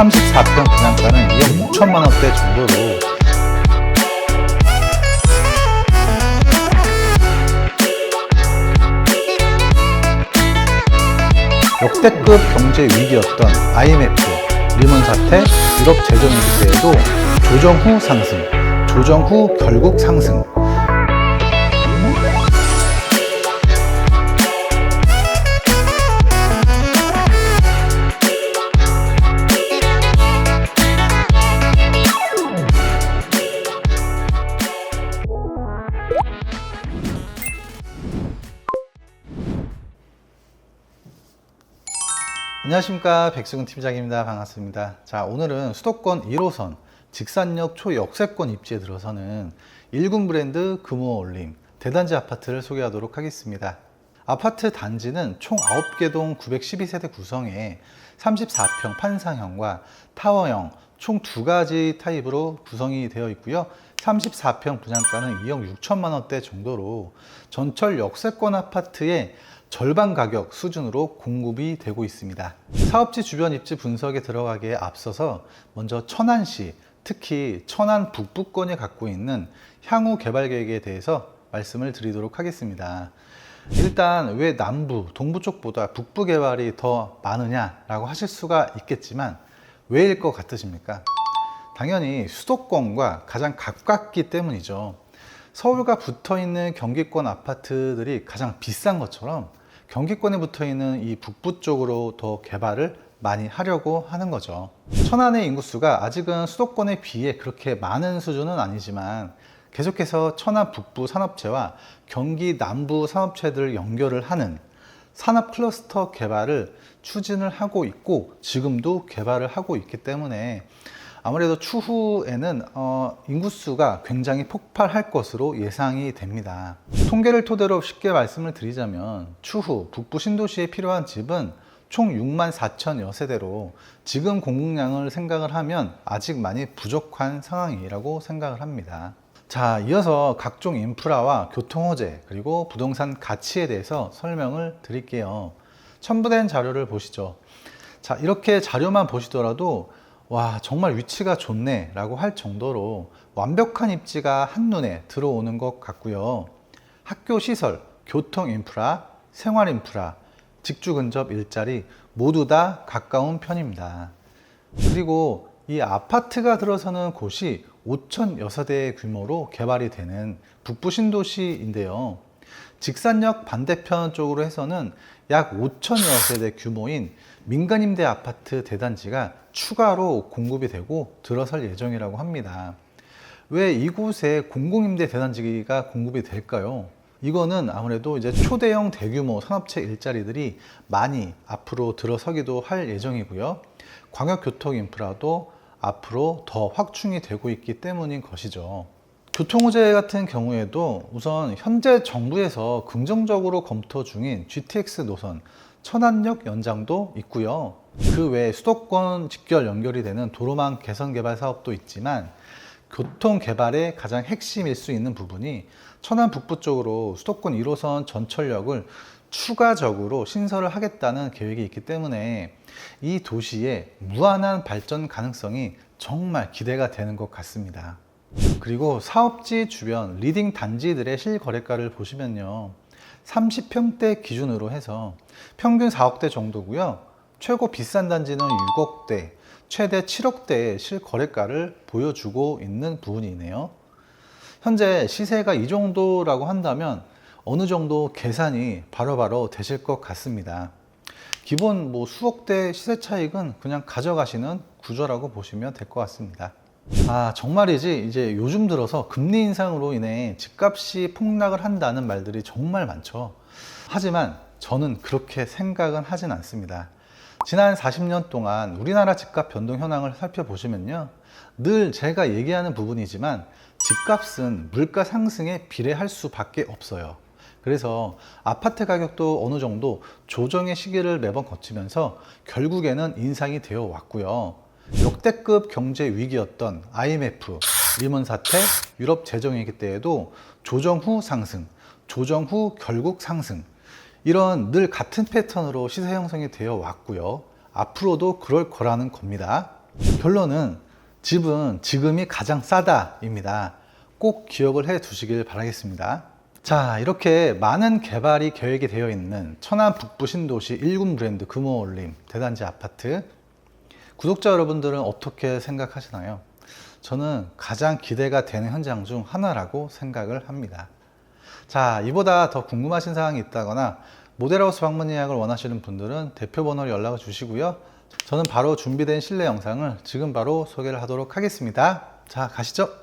34평 분양가는 2억 6천만 원대 정도로 역대급 경제 위기였던 IMF, 리먼 사태, 유럽 재정 위기 때에도 조정 후 상승, 조정 후 결국 상승. 안녕하십니까, 백승훈 팀장입니다. 반갑습니다. 자, 오늘은 수도권 1호선 직산역 초역세권 입지에 들어서는 1군 브랜드 금호올림 대단지 아파트를 소개하도록 하겠습니다. 아파트 단지는 총 9개 동 912세대 구성에 34평 판상형과 타워형 총 2가지 타입으로 구성이 되어 있고요. 34평 분양가는 2억 6천만 원대 정도로 전철 역세권 아파트의 절반 가격 수준으로 공급이 되고 있습니다. 사업지 주변 입지 분석에 들어가기에 앞서서 먼저 천안시, 특히 천안 북부권이 갖고 있는 향후 개발 계획에 대해서 말씀을 드리도록 하겠습니다. 일단 왜 남부, 동부 쪽보다 북부 개발이 더 많으냐라고 하실 수가 있겠지만 왜일 것 같으십니까? 당연히 수도권과 가장 가깝기 때문이죠. 서울과 붙어있는 경기권 아파트들이 가장 비싼 것처럼 경기권에 붙어있는 이 북부 쪽으로 더 개발을 많이 하려고 하는 거죠. 천안의 인구수가 아직은 수도권에 비해 그렇게 많은 수준은 아니지만 계속해서 천안 북부 산업체와 경기 남부 산업체들을 연결을 하는 산업 클러스터 개발을 추진을 하고 있고 지금도 개발을 하고 있기 때문에 아무래도 추후에는 인구수가 굉장히 폭발할 것으로 예상이 됩니다. 통계를 토대로 쉽게 말씀을 드리자면 추후 북부 신도시에 필요한 집은 총 6만 4천여 세대로 지금 공급량을 생각을 하면 아직 많이 부족한 상황이라고 생각을 합니다. 자, 이어서 각종 인프라와 교통 호재 그리고 부동산 가치에 대해서 설명을 드릴게요. 첨부된 자료를 보시죠. 자, 이렇게 자료만 보시더라도 와, 정말 위치가 좋네 라고 할 정도로 완벽한 입지가 한눈에 들어오는 것 같고요. 학교 시설, 교통 인프라, 생활 인프라, 직주 근접 일자리 모두 다 가까운 편입니다. 그리고 이 아파트가 들어서는 곳이 5,006세대 규모로 개발이 되는 북부 신도시인데요. 직산역 반대편 쪽으로 해서는 약 5,000여 세대 규모인 민간임대 아파트 대단지가 추가로 공급이 되고 들어설 예정이라고 합니다. 왜 이곳에 공공임대 대단지가 공급이 될까요? 이거는 아무래도 이제 초대형 대규모 산업체 일자리들이 많이 앞으로 들어서기도 할 예정이고요. 광역교통 인프라도 앞으로 더 확충이 되고 있기 때문인 것이죠. 교통호재 같은 경우에도 우선 현재 정부에서 긍정적으로 검토 중인 GTX 노선 천안역 연장도 있고요. 그 외에 수도권 직결 연결이 되는 도로망 개선 개발 사업도 있지만 교통 개발의 가장 핵심일 수 있는 부분이 천안 북부 쪽으로 수도권 1호선 전철역을 추가적으로 신설을 하겠다는 계획이 있기 때문에 이 도시의 무한한 발전 가능성이 정말 기대가 되는 것 같습니다. 그리고 사업지 주변 리딩 단지들의 실거래가를 보시면요. 30평대 기준으로 해서 평균 4억대 정도고요. 최고 비싼 단지는 6억대, 최대 7억대의 실거래가를 보여주고 있는 부분이네요. 현재 시세가 이 정도라고 한다면 어느 정도 계산이 바로바로 되실 것 같습니다. 기본 수억대 시세 차익은 그냥 가져가시는 구조라고 보시면 될 것 같습니다. 정말이지 이제 요즘 들어서 금리 인상으로 인해 집값이 폭락을 한다는 말들이 정말 많죠. 하지만 저는 그렇게 생각은 하진 않습니다. 지난 40년 동안 우리나라 집값 변동 현황을 살펴보시면요. 늘 제가 얘기하는 부분이지만 집값은 물가 상승에 비례할 수밖에 없어요. 그래서 아파트 가격도 어느 정도 조정의 시기를 매번 거치면서 결국에는 인상이 되어 왔고요. 역대급 경제 위기였던 IMF, 리먼 사태, 유럽 재정 위기 때에도 조정 후 상승, 조정 후 결국 상승, 이런 늘 같은 패턴으로 시세 형성이 되어 왔고요. 앞으로도 그럴 거라는 겁니다. 결론은 집은 지금이 가장 싸다입니다. 꼭 기억을 해 두시길 바라겠습니다. 자, 이렇게 많은 개발이 계획이 되어 있는 천안 북부 신도시 1군 브랜드 금호올림 대단지 아파트, 구독자 여러분들은 어떻게 생각하시나요? 저는 가장 기대가 되는 현장 중 하나라고 생각을 합니다. 자, 이보다 더 궁금하신 사항이 있다거나 모델하우스 방문 예약을 원하시는 분들은 대표 번호로 연락을 주시고요. 저는 바로 준비된 실내 영상을 지금 바로 소개를 하도록 하겠습니다. 자, 가시죠.